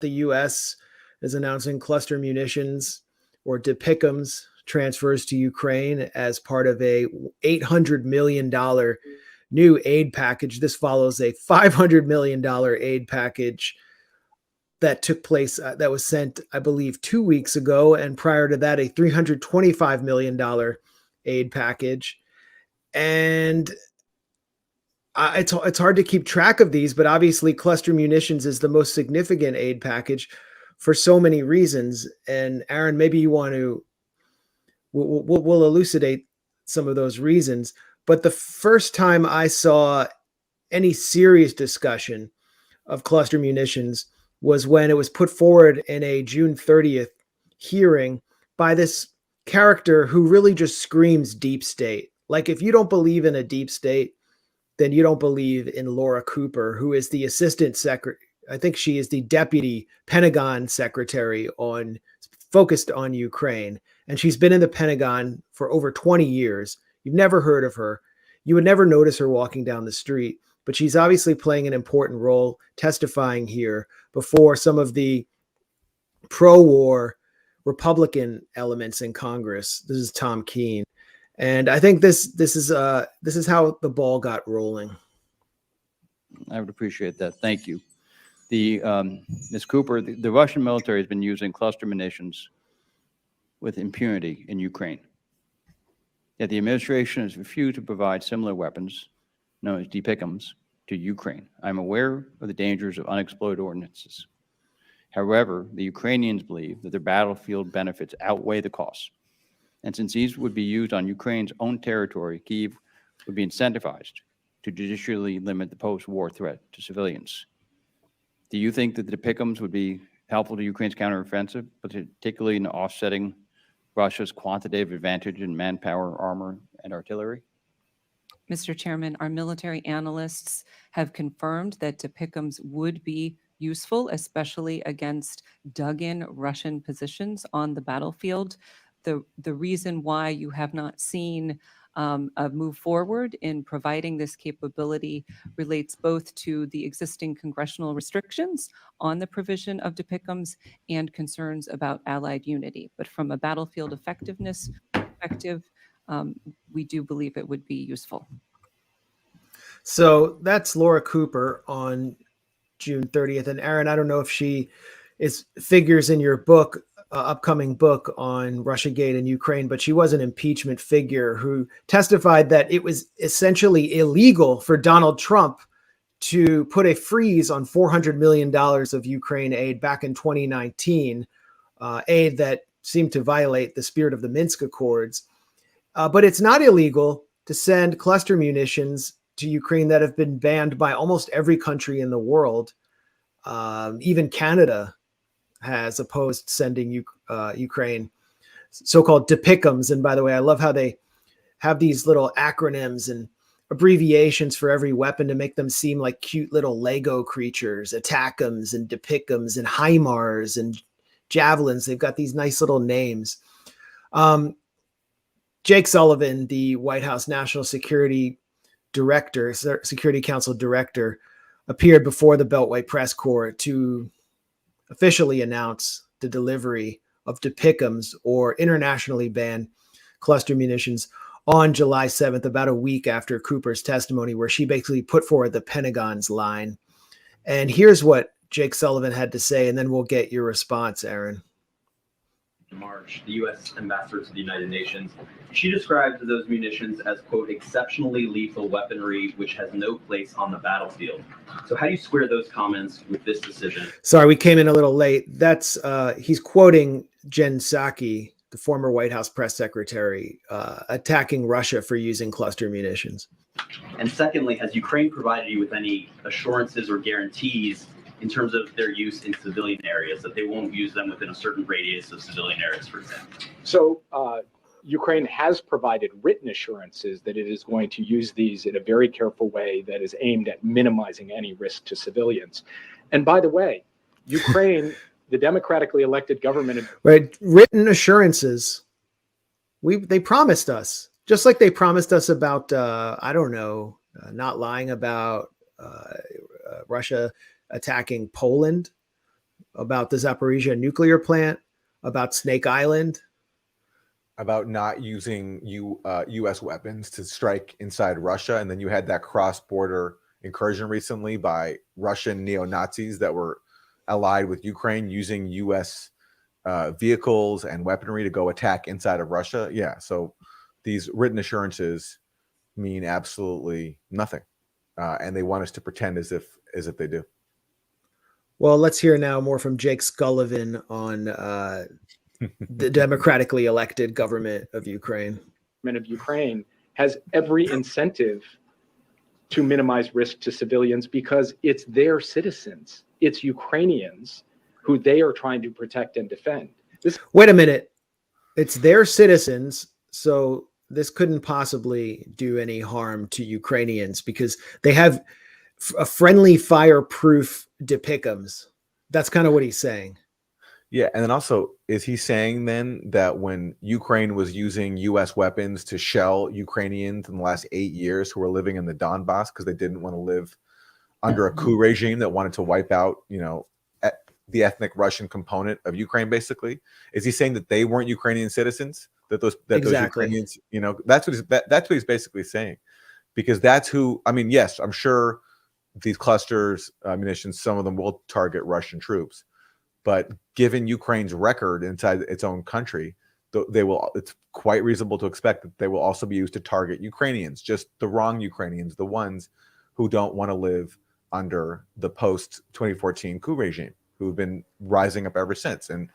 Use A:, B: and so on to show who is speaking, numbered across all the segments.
A: the U.S. is announcing cluster munitions or DPICMs transfers to Ukraine as part of a $800 million new aid package. This follows a $500 million aid package that took place, that was sent, I believe, 2 weeks ago. And prior to that, a $325 million aid package. And it's hard to keep track of these, but obviously cluster munitions is the most significant aid package for so many reasons. And Aaron, maybe you want to, we'll elucidate some of those reasons. But the first time I saw any serious discussion of cluster munitions was when it was put forward in a June 30th hearing by this character who really just screams deep state. Like, if you don't believe in a deep state, then you don't believe in Laura Cooper, who is the assistant secretary. I think she is the deputy Pentagon secretary focused on Ukraine. And she's been in the Pentagon for over 20 years. You've never heard of her. You would never notice her walking down the street, but she's obviously playing an important role testifying here before some of the pro-war Republican elements in Congress. This is Tom Keene. And I think this is how the ball got rolling.
B: I would appreciate that. Thank you. Ms. Cooper, the Russian military has been using cluster munitions with impunity in Ukraine. Yet the administration has refused to provide similar weapons, known as DPICMs, to Ukraine. I'm aware of the dangers of unexploded ordnances. However, the Ukrainians believe that their battlefield benefits outweigh the costs. And since these would be used on Ukraine's own territory, Kyiv would be incentivized to judicially limit the post-war threat to civilians. Do you think that the DPICMs would be helpful to Ukraine's counteroffensive, particularly in offsetting Russia's quantitative advantage in manpower, armor, and artillery?
C: Mr. Chairman, our military analysts have confirmed that DPICMs would be useful, especially against dug-in Russian positions on the battlefield. The reason why you have not seen a move forward in providing this capability relates both to the existing congressional restrictions on the provision of DPICMs and concerns about allied unity. But from a battlefield effectiveness perspective, we do believe it would be useful.
A: So that's Laura Cooper on June 30th. And Aaron, I don't know if she figures in your book, upcoming book on Russiagate and Ukraine, but she was an impeachment figure who testified that it was essentially illegal for Donald Trump to put a freeze on $400 million of Ukraine aid back in 2019, aid that seemed to violate the spirit of the Minsk Accords. But it's not illegal to send cluster munitions to Ukraine that have been banned by almost every country in the world. Even Canada has opposed sending Ukraine so-called DPICMs. And by the way, I love how they have these little acronyms and abbreviations for every weapon to make them seem like cute little Lego creatures, ATACMs and DPICMs and HIMARS and javelins. They've got these nice little names. Jake Sullivan, the White House National Security Director, Security Council Director, appeared before the Beltway Press Corps to officially announce the delivery of DPICMs, or internationally banned cluster munitions, on July 7th, about a week after Cooper's testimony, where she basically put forward the Pentagon's line. And here's what Jake Sullivan had to say, and then we'll get your response, Aaron.
D: In March, the U.S. ambassador to the United Nations, she described those munitions as, quote, exceptionally lethal weaponry, which has no place on the battlefield. So how do you square those comments with this decision?
A: Sorry, we came in a little late. That's he's quoting Jen Psaki, the former White House press secretary, attacking Russia for using cluster munitions.
D: And secondly, has Ukraine provided you with any assurances or guarantees in terms of their use in civilian areas, that they won't use them within a certain radius of civilian areas, for example?
E: So Ukraine has provided written assurances that it is going to use these in a very careful way that is aimed at minimizing any risk to civilians. And by the way, Ukraine, the democratically elected government,
A: right, written assurances. They promised us, just like they promised us about not lying about Russia attacking Poland. about the Zaporizhia nuclear plant, about Snake Island.
F: About not using U.S. weapons to strike inside Russia, and then you had that cross-border incursion recently by Russian neo-Nazis that were allied with Ukraine using U.S. Vehicles and weaponry to go attack inside of Russia. Yeah, so these written assurances mean absolutely nothing, and they want us to pretend as if they do.
A: Well, let's hear now more from Jake Sullivan on the democratically elected government of Ukraine.
E: Of Ukraine has every incentive to minimize risk to civilians because it's their citizens, it's Ukrainians who they are trying to protect and defend.
A: Wait a minute. It's their citizens, so this couldn't possibly do any harm to Ukrainians because they have a friendly fireproof depicums. That's kind of what he's saying.
F: Yeah, and then also, is he saying then that when Ukraine was using U.S. weapons to shell Ukrainians in the last 8 years who were living in the Donbass because they didn't want to live under a coup regime that wanted to wipe out, the ethnic Russian component of Ukraine, basically, is he saying that they weren't Ukrainian citizens? Those Ukrainians, that's what he's basically saying, because that's who. I mean, yes, I'm sure these clusters, munitions, some of them will target Russian troops. But given Ukraine's record inside its own country, it's quite reasonable to expect that they will also be used to target Ukrainians, just the wrong Ukrainians, the ones who don't want to live under the post-2014 coup regime, who've been rising up ever since. And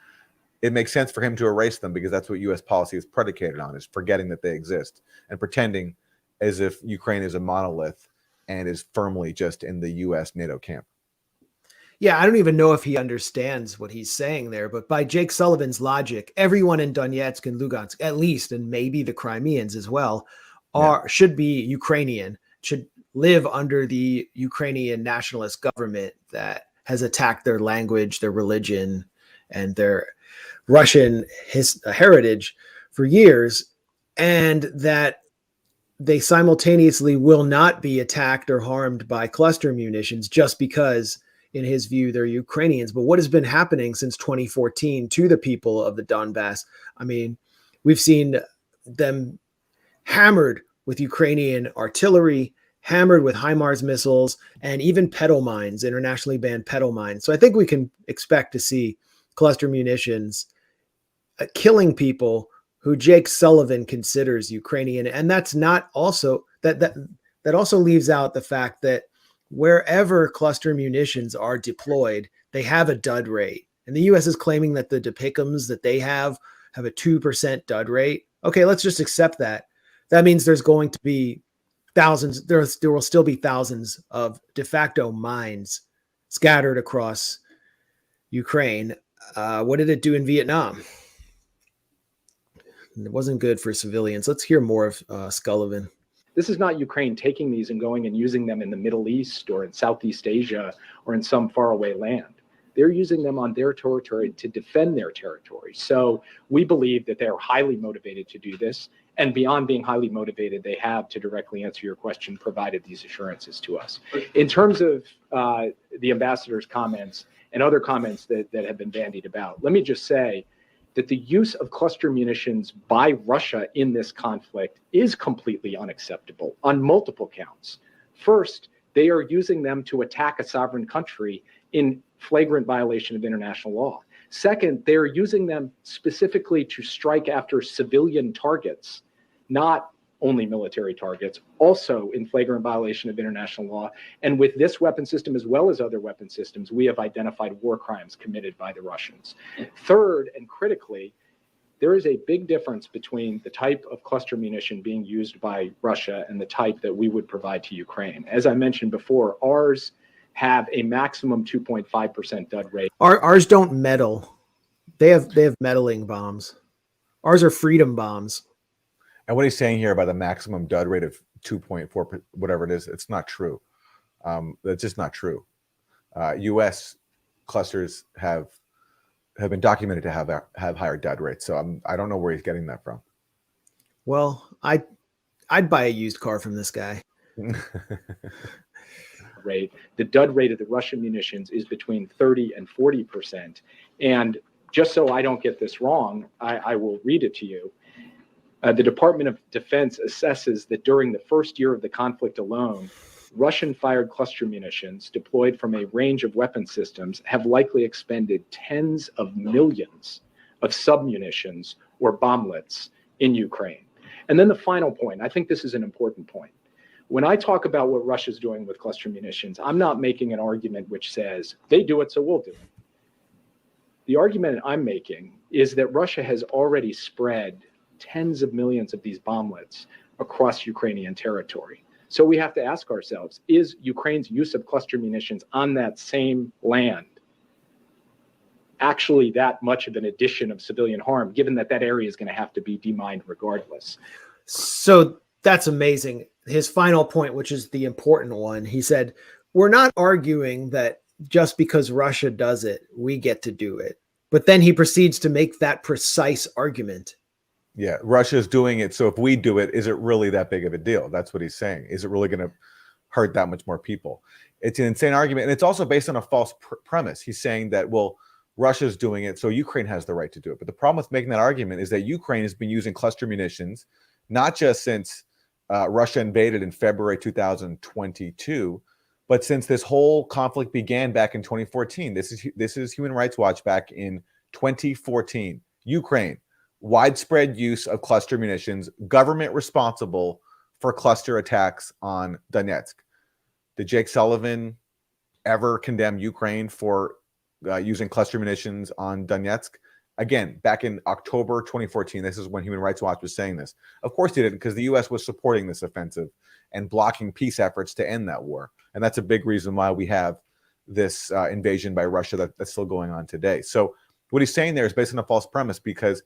F: it makes sense for him to erase them because that's what U.S. policy is predicated on, is forgetting that they exist and pretending as if Ukraine is a monolith and is firmly just in the U.S. NATO camp.
A: Yeah, I don't even know if he understands what he's saying there, but by Jake Sullivan's logic, everyone in Donetsk and Lugansk, at least, and maybe the Crimeans as well, should be Ukrainian, should live under the Ukrainian nationalist government that has attacked their language, their religion, and their Russian heritage for years, and that they simultaneously will not be attacked or harmed by cluster munitions just because, in his view, they're Ukrainians. But what has been happening since 2014 to the people of the Donbass? I mean, we've seen them hammered with Ukrainian artillery, hammered with HIMARS missiles, and even pedal mines, internationally banned pedal mines. So I think we can expect to see cluster munitions killing people who Jake Sullivan considers Ukrainian. And that's not also, that also leaves out the fact that wherever cluster munitions are deployed, they have a dud rate. And the U.S. is claiming that the depicums that they have a 2% dud rate. Okay, let's just accept that. That means there's going to be thousands, there will still be thousands of de facto mines scattered across Ukraine. What did it do in Vietnam? It wasn't good for civilians. Let's hear more of Sullivan.
E: This is not Ukraine taking these and going and using them in the Middle East or in Southeast Asia or in some faraway land. They're using them on their territory to defend their territory. So we believe that they're highly motivated to do this. And beyond being highly motivated, they have, to directly answer your question, provided these assurances to us. In terms of the ambassador's comments and other comments that have been bandied about, let me just say that the use of cluster munitions by Russia in this conflict is completely unacceptable on multiple counts. First, they are using them to attack a sovereign country in flagrant violation of international law. Second, they're using them specifically to strike after civilian targets, not only military targets, also in flagrant violation of international law. And with this weapon system, as well as other weapon systems, we have identified war crimes committed by the Russians. Third, and critically, there is a big difference between the type of cluster munition being used by Russia and the type that we would provide to Ukraine. As I mentioned before, ours have a maximum 2.5% dud rate.
A: Ours don't meddle. They have meddling bombs. Ours are freedom bombs.
F: And what he's saying here about the maximum dud rate of 2.4, whatever it is, it's not true. That's just not true. U.S. clusters have been documented to have higher dud rates. So I don't know where he's getting that from.
A: Well, I'd buy a used car from this guy.
E: rate. The dud rate of the Russian munitions is between 30 and 40%. And just so I don't get this wrong, I will read it to you. The Department of Defense assesses that during the first year of the conflict alone, Russian-fired cluster munitions deployed from a range of weapon systems have likely expended tens of millions of submunitions or bomblets in Ukraine. And then the final point, I think this is an important point. When I talk about what Russia's doing with cluster munitions, I'm not making an argument which says, they do it, so we'll do it. The argument I'm making is that Russia has already spread tens of millions of these bomblets across Ukrainian territory. So we have to ask ourselves, is Ukraine's use of cluster munitions on that same land actually that much of an addition of civilian harm, given that that area is going to have to be demined regardless?
A: So that's amazing. His final point, which is the important one, he said, we're not arguing that just because Russia does it, we get to do it. But then he proceeds to make that precise argument.
F: Yeah, Russia's doing it. So if we do it, is it really that big of a deal? That's what he's saying. Is it really going to hurt that much more people? It's an insane argument. And it's also based on a false premise. He's saying that, well, Russia's doing it, so Ukraine has the right to do it. But the problem with making that argument is that Ukraine has been using cluster munitions, not just since Russia invaded in February 2022, but since this whole conflict began back in 2014. This is Human Rights Watch back in 2014. Ukraine. Widespread use of cluster munitions, government responsible for cluster attacks on Donetsk. Did Jake Sullivan ever condemn Ukraine for using cluster munitions on Donetsk? Again, back in October 2014, this is when Human Rights Watch was saying this. Of course he didn't, because the U.S. was supporting this offensive and blocking peace efforts to end that war. And that's a big reason why we have this invasion by Russia that's still going on today. So what he's saying there is based on a false premise, because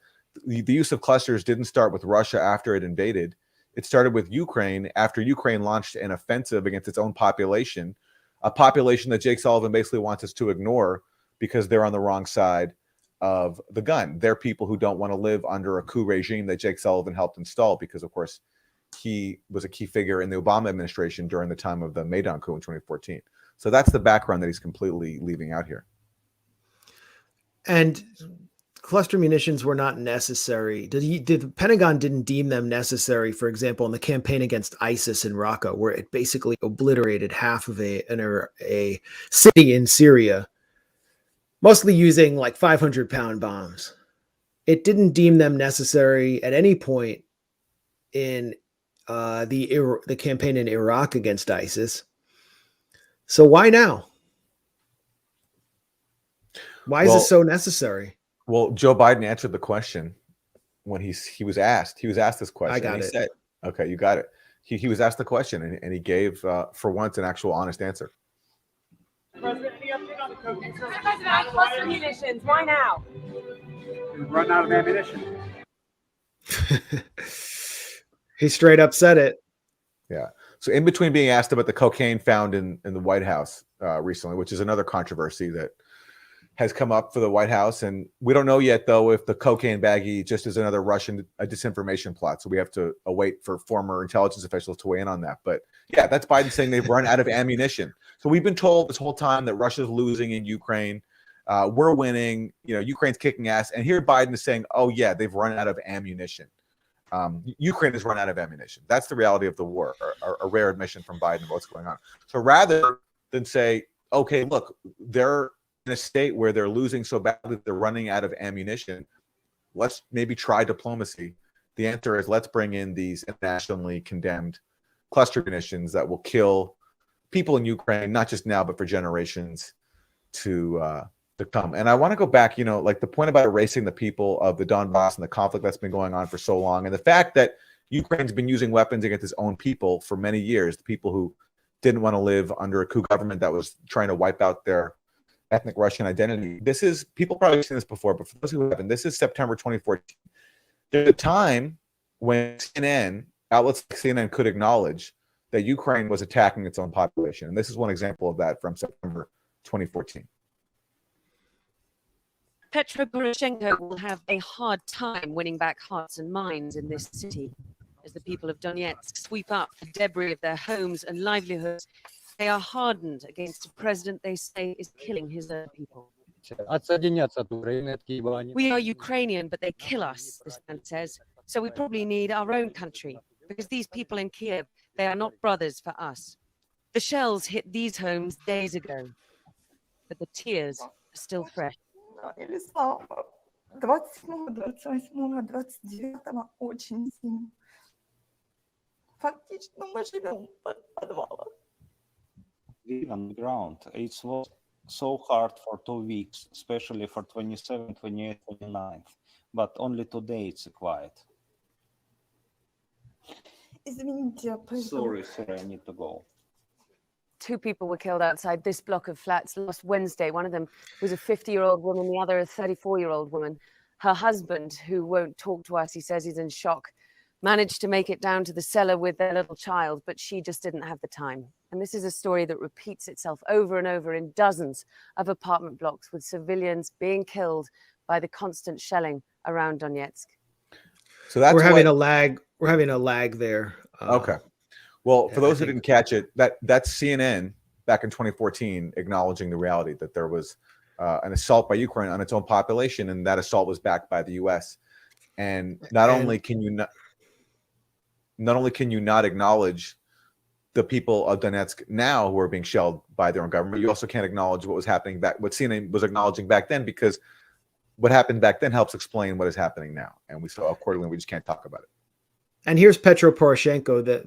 F: the use of clusters didn't start with Russia after it invaded. It started with Ukraine after Ukraine launched an offensive against its own population, a population that Jake Sullivan basically wants us to ignore because they're on the wrong side of the gun. They're people who don't want to live under a coup regime that Jake Sullivan helped install because, of course, he was a key figure in the Obama administration during the time of the Maidan coup in 2014. So that's the background that he's completely leaving out here.
A: And cluster munitions were not necessary. The Pentagon didn't deem them necessary, for example, in the campaign against ISIS in Raqqa, where it basically obliterated half of a city in Syria, mostly using like 500-pound bombs. It didn't deem them necessary at any point in the campaign in Iraq against ISIS. So why now? Why is this so necessary?
F: Well, Joe Biden answered the question when he was asked. He was asked this question.
A: I got it.
F: Said, okay, you got it. He was asked the question, and he gave, for once, an actual honest answer.
G: President, any update on the cocaine? President, cluster munitions. Why now?
H: We've run out of ammunition.
A: He straight up said it.
F: Yeah. So in between being asked about the cocaine found in the White House recently, which is another controversy that has come up for the White House. And we don't know yet, though, if the cocaine baggie just is another Russian disinformation plot. So we have to await for former intelligence officials to weigh in on that. But yeah, that's Biden saying they've run out of ammunition. So we've been told this whole time that Russia's losing in Ukraine. We're winning, Ukraine's kicking ass. And here Biden is saying, oh yeah, they've run out of ammunition. Ukraine has run out of ammunition. That's the reality of the war, a rare admission from Biden of what's going on. So rather than say, okay, look, they're in a state where they're losing so badly that they're running out of ammunition, let's maybe try diplomacy. The answer is let's bring in these internationally condemned cluster munitions that will kill people in Ukraine, not just now, but for generations to come. And I want to go back, like the point about erasing the people of the Donbass and the conflict that's been going on for so long, and the fact that Ukraine's been using weapons against its own people for many years, the people who didn't want to live under a coup government that was trying to wipe out their ethnic Russian identity. This is, people probably have seen this before, but for those who haven't, this is September 2014. There's a time when outlets like CNN could acknowledge that Ukraine was attacking its own population. And this is one example of that from September 2014.
I: Petro Poroshenko will have a hard time winning back hearts and minds in this city as the people of Donetsk sweep up the debris of their homes and livelihoods They are hardened against a president they say is killing his own people. We are Ukrainian, but they kill us, this man says. So we probably need our own country, because these people in Kiev, they are not brothers for us. The shells hit these homes days ago, but the tears are still fresh.
J: Или слава. 27, 28, 29 очень сильно. Фактически мы живем под подвалом.
K: On the ground. It was so hard for 2 weeks, especially for 27, 28, 29. But only today it's quiet.
J: Извините,
K: Sorry, I need to go.
I: 2 people were killed outside this block of flats last Wednesday. One of them was a 50-year-old woman, the other a 34-year-old woman. Her husband, who won't talk to us, he says he's in shock, managed to make it down to the cellar with their little child, but she just didn't have the time. And this is a story that repeats itself over and over in dozens of apartment blocks, with civilians being killed by the constant shelling around Donetsk.
F: So that's
A: we're having
F: what-
A: a lag. We're having a lag there.
F: Okay. Well, for
A: yeah, I
F: those who
A: think-
F: didn't catch it, that's CNN back in 2014 acknowledging the reality that there was an assault by Ukraine on its own population, and that assault was backed by the U.S. And not only can you not acknowledge the people of Donetsk now who are being shelled by their own government, you also can't acknowledge what was happening what CNN was acknowledging back then, because what happened back then helps explain what is happening now. And we saw accordingly, we just can't talk about it.
A: And here's Petro Poroshenko, the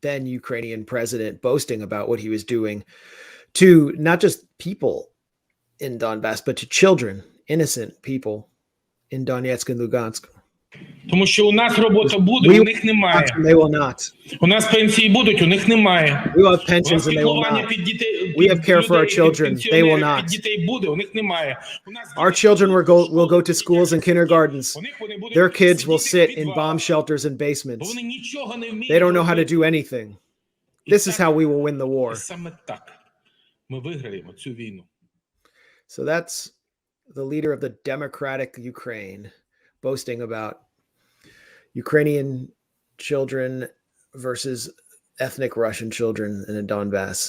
A: then Ukrainian president, boasting about what he was doing to not just people in Donbass, but to children, innocent people in Donetsk and Lugansk.
L: Тому що у нас робота буде,
A: We
L: у них немає.
A: They will not.
L: У нас пенсії будуть, у них немає.
A: We will have
L: У
A: pensions
L: нас
A: and they will
L: піклування
A: not.
L: під дітей,
A: We have care for our
L: людей,
A: children. They will
L: пенсіонерів,
A: not.
L: під дітей буде, у них немає. У нас
A: Our
L: діти
A: children
L: будуть
A: will go to
L: школи,
A: schools and
L: дитячі
A: kindergartens.
L: садки. У них вони будуть
A: Their kids will
L: сидіти
A: sit
L: в
A: in
L: підвалах,
A: bomb shelters and
L: бо
A: basements.
L: вони нічого не вміють
A: They don't know how to
L: робити.
A: do anything.
L: І
A: This is
L: так-
A: how we will win the
L: і
A: war.
L: саме так ми виграємо цю війну.
A: So that's the leader of the democratic Ukraine boasting about Ukrainian children versus ethnic Russian children in the Donbass.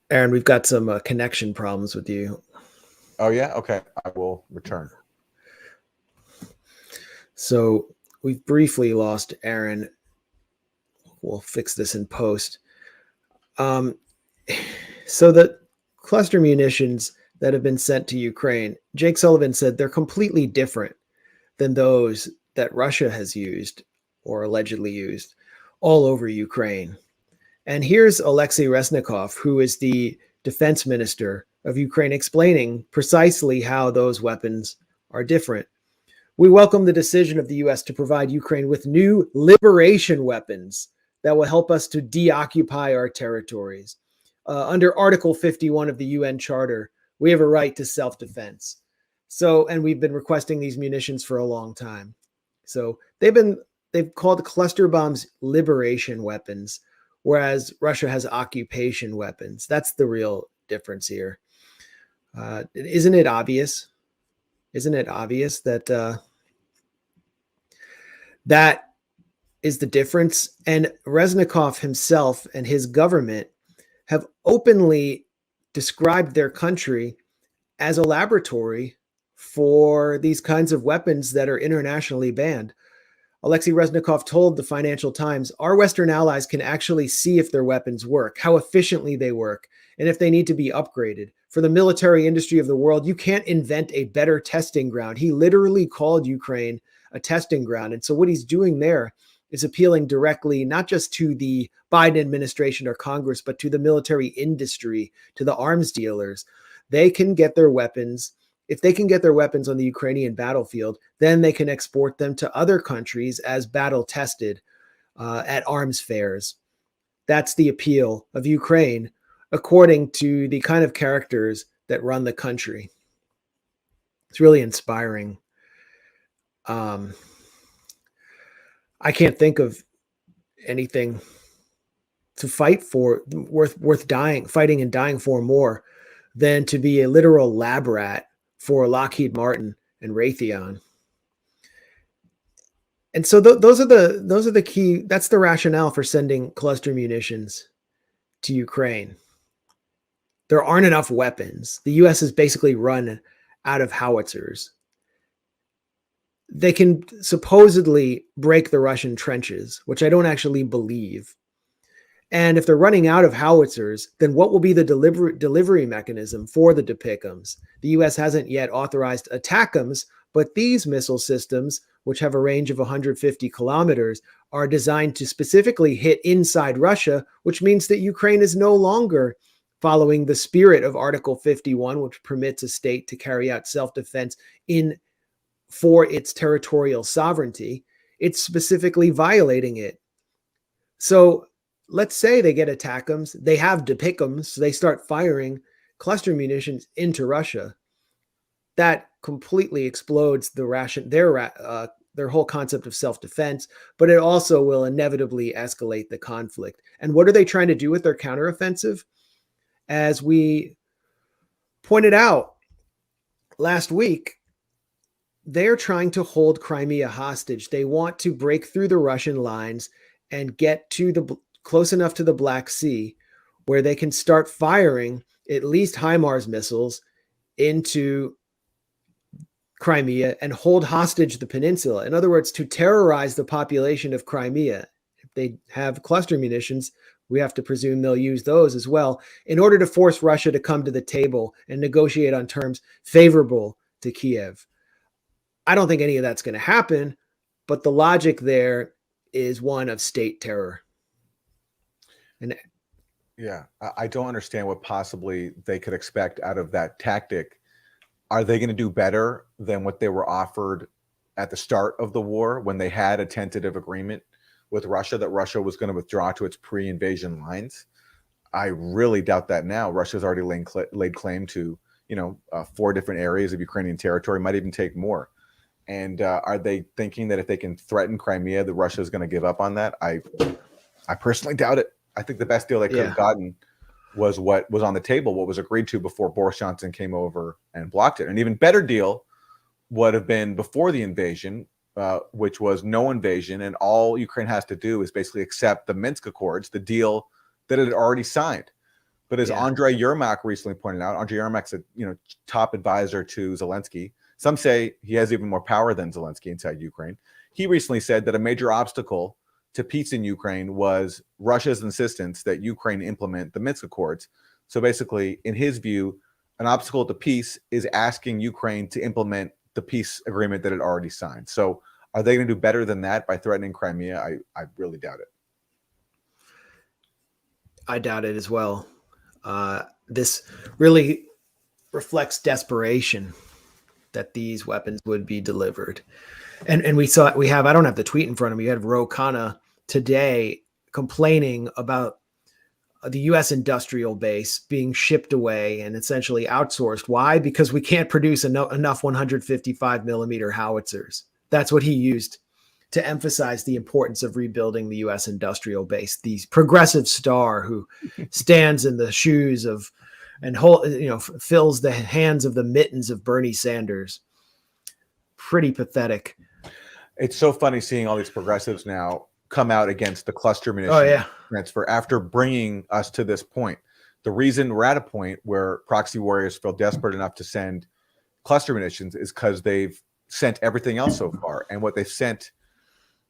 A: Aaron, we've got some connection problems with you.
F: Oh yeah, okay. I will return.
A: So we've briefly lost Aaron. We'll fix this in post. So the cluster munitions that have been sent to Ukraine, Jake Sullivan said they're completely different than those that Russia has used or allegedly used all over Ukraine. And here's Alexei Reznikov, who is the defense minister of Ukraine, explaining precisely how those weapons are different. We welcome the decision of the U.S. to provide Ukraine with new liberation weapons that will help us to deoccupy our territories. Under Article 51 of the UN Charter, we have a right to self-defense. So, and we've been requesting these munitions for a long time. So they've called cluster bombs liberation weapons, whereas Russia has occupation weapons. That's the real difference here. Isn't it obvious? Isn't it obvious that that is the difference? And Reznikov himself and his government have openly described their country as a laboratory for these kinds of weapons that are internationally banned. Alexei Reznikov told the Financial Times, our Western allies can actually see if their weapons work, how efficiently they work, and if they need to be upgraded. For the military industry of the world, you can't invent a better testing ground. He literally called Ukraine a testing ground. And so what he's doing there is appealing directly, not just to the Biden administration or Congress, but to the military industry, to the arms dealers. They can get their weapons. If they can get their weapons on the Ukrainian battlefield, then they can export them to other countries as battle tested at arms fairs. That's the appeal of Ukraine, according to the kind of characters that run the country. It's really inspiring. I can't think of anything to fight for worth fighting and dying for more than to be a literal lab rat for Lockheed Martin and Raytheon. And so those are the key. That's the rationale for sending cluster munitions to Ukraine. There aren't enough weapons. The US has basically run out of howitzers. They can supposedly break the Russian trenches, which I don't actually believe. And if they're running out of howitzers, then what will be the delivery mechanism for the DPICMs? The US hasn't yet authorized ATACMs, but these missile systems, which have a range of 150 kilometers, are designed to specifically hit inside Russia, which means that Ukraine is no longer following the spirit of Article 51, which permits a state to carry out self-defense for its territorial sovereignty. It's specifically violating it. So let's say they get ATACMs, they have DPICMs, so they start firing cluster munitions into Russia. That completely explodes their whole concept of self-defense, but it also will inevitably escalate the conflict. And what are they trying to do with their counteroffensive? As we pointed out last week, they're trying to hold Crimea hostage. They want to break through the Russian lines and get to close enough to the Black Sea where they can start firing at least HIMARS missiles into Crimea and hold hostage the peninsula. In other words, to terrorize the population of Crimea. If they have cluster munitions, we have to presume they'll use those as well in order to force Russia to come to the table and negotiate on terms favorable to Kiev. I don't think any of that's going to happen, but the logic there is one of state terror. And
F: yeah, I don't understand what possibly they could expect out of that tactic. Are they going to do better than what they were offered at the start of the war when they had a tentative agreement with Russia that Russia was going to withdraw to its pre-invasion lines? I really doubt that now. Russia's already laid claim to, 4 different areas of Ukrainian territory, might even take more. And are they thinking that if they can threaten Crimea, that Russia is going to give up on that? I personally doubt it. I think the best deal they could have gotten was what was on the table, what was agreed to before Boris Johnson came over and blocked it. An even better deal would have been before the invasion, which was no invasion, and all Ukraine has to do is basically accept the Minsk Accords, the deal that it had already signed. But as Andrei Yermak recently pointed out, Andrei Yermak's a top advisor to Zelensky. Some say he has even more power than Zelensky inside Ukraine. He recently said that a major obstacle to peace in Ukraine was Russia's insistence that Ukraine implement the Minsk Accords. So basically, in his view, an obstacle to peace is asking Ukraine to implement the peace agreement that it already signed. So are they going to do better than that by threatening Crimea? I really doubt it.
A: I doubt it as well. This really reflects desperation that these weapons would be delivered. And I don't have the tweet in front of me. You had Ro Khanna today complaining about the U.S. industrial base being shipped away and essentially outsourced. Why? Because we can't produce enough 155 millimeter howitzers. That's what he used to emphasize the importance of rebuilding the U.S. industrial base. The progressive star who stands in the shoes of and fills the hands of the mittens of Bernie Sanders. Pretty pathetic.
F: It's so funny seeing all these progressives now come out against the cluster munition transfer after bringing us to this point. The reason we're at a point where proxy warriors feel desperate enough to send cluster munitions is because they've sent everything else so far. And what they've sent,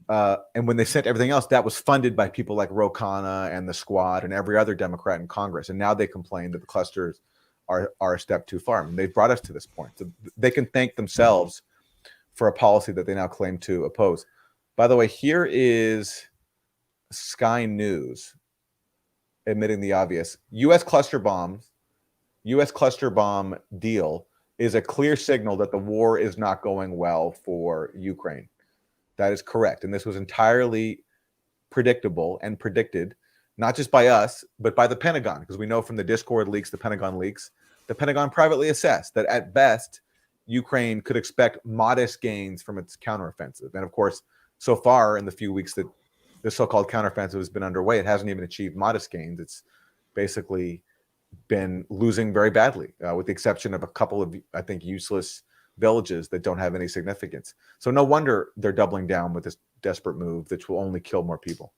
F: and when they sent everything else, that was funded by people like Ro Khanna and the Squad and every other Democrat in Congress. And now they complain that the clusters are a step too far. I mean, they've brought us to this point. So they can thank themselves for a policy that they now claim to oppose. By the way, here is Sky News admitting the obvious. U.S. cluster bomb deal is a clear signal that the war is not going well for Ukraine. That is correct. And this was entirely predictable and predicted, not just by us, but by the Pentagon, because we know from the Discord leaks, the Pentagon privately assessed that at best, Ukraine could expect modest gains from its counteroffensive. And of course, so far in the few weeks that the so-called counteroffensive has been underway, it hasn't even achieved modest gains. It's basically been losing very badly, with the exception of a couple of, I think, useless villages that don't have any significance. So no wonder they're doubling down with this desperate move that will only kill more people.